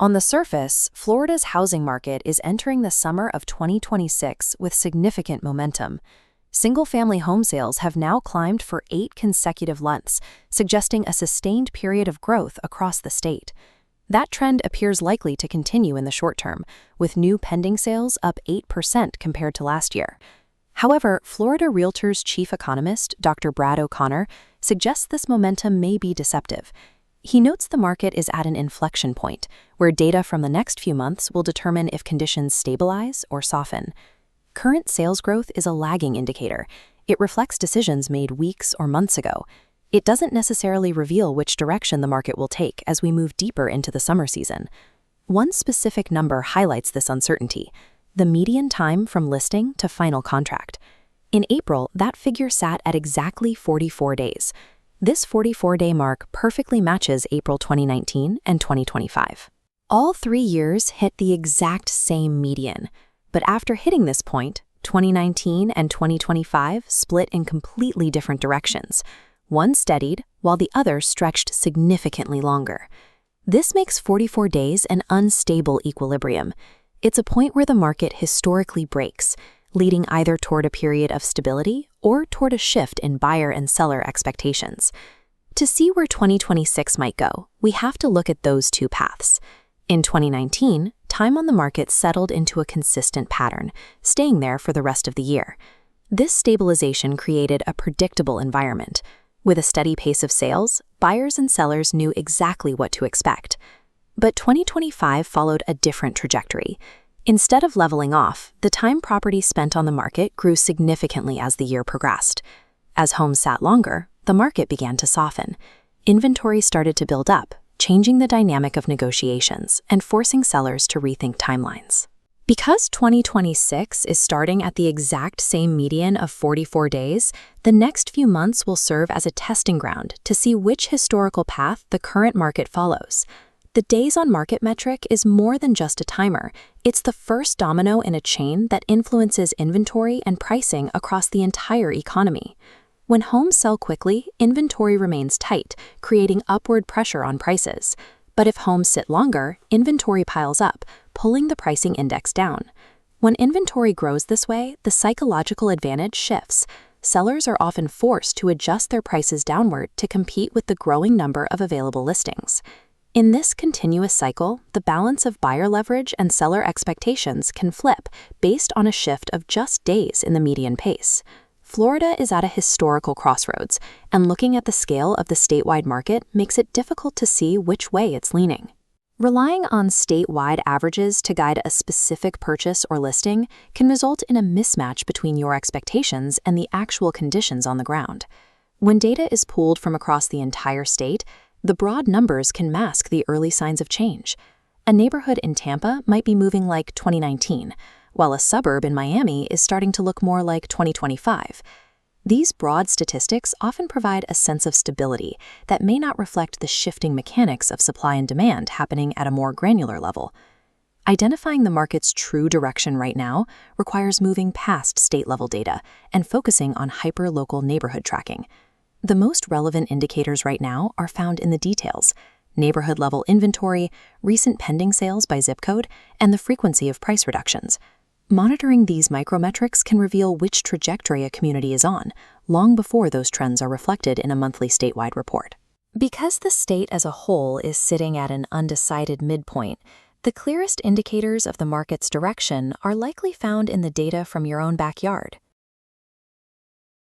On the surface, Florida's housing market is entering the summer of 2026 with significant momentum. Single-family home sales have now climbed for 8 consecutive months, suggesting a sustained period of growth across the state. That trend appears likely to continue in the short term, with new pending sales up 8% compared to last year. However, Florida Realtors chief economist, Dr. Brad O'Connor, suggests this momentum may be deceptive. He notes the market is at an inflection point, where data from the next few months will determine if conditions stabilize or soften. Current sales growth is a lagging indicator. It reflects decisions made weeks or months ago. It doesn't necessarily reveal which direction the market will take as we move deeper into the summer season. One specific number highlights this uncertainty: the median time from listing to final contract. In April, that figure sat at exactly 44 days. This 44-day mark perfectly matches April 2019 and 2025. All 3 years hit the exact same median, but after hitting this point, 2019 and 2025 split in completely different directions. One steadied, while the other stretched significantly longer. This makes 44 days an unstable equilibrium. It's a point where the market historically breaks, leading either toward a period of stability or toward a shift in buyer and seller expectations. To see where 2026 might go, we have to look at those two paths. In 2019, time on the market settled into a consistent pattern, staying there for the rest of the year. This stabilization created a predictable environment. With a steady pace of sales, buyers and sellers knew exactly what to expect. But 2025 followed a different trajectory. Instead of leveling off, the time properties spent on the market grew significantly as the year progressed. As homes sat longer, the market began to soften. Inventory started to build up, changing the dynamic of negotiations and forcing sellers to rethink timelines. Because 2026 is starting at the exact same median of 44 days, the next few months will serve as a testing ground to see which historical path the current market follows. The days on market metric is more than just a timer. It's the first domino in a chain that influences inventory and pricing across the entire economy. When homes sell quickly, inventory remains tight, creating upward pressure on prices. But if homes sit longer, inventory piles up, pulling the pricing index down. When inventory grows this way, the psychological advantage shifts. Sellers are often forced to adjust their prices downward to compete with the growing number of available listings. In this continuous cycle, the balance of buyer leverage and seller expectations can flip based on a shift of just days in the median pace. Florida is at a historical crossroads, and looking at the scale of the statewide market makes it difficult to see which way it's leaning. Relying on statewide averages to guide a specific purchase or listing can result in a mismatch between your expectations and the actual conditions on the ground. When data is pulled from across the entire state, the broad numbers can mask the early signs of change. A neighborhood in Tampa might be moving like 2019, while a suburb in Miami is starting to look more like 2025. These broad statistics often provide a sense of stability that may not reflect the shifting mechanics of supply and demand happening at a more granular level. Identifying the market's true direction right now requires moving past state-level data and focusing on hyper-local neighborhood tracking. The most relevant indicators right now are found in the details: neighborhood-level inventory, recent pending sales by zip code, and the frequency of price reductions. Monitoring these micrometrics can reveal which trajectory a community is on, long before those trends are reflected in a monthly statewide report. Because the state as a whole is sitting at an undecided midpoint, the clearest indicators of the market's direction are likely found in the data from your own backyard.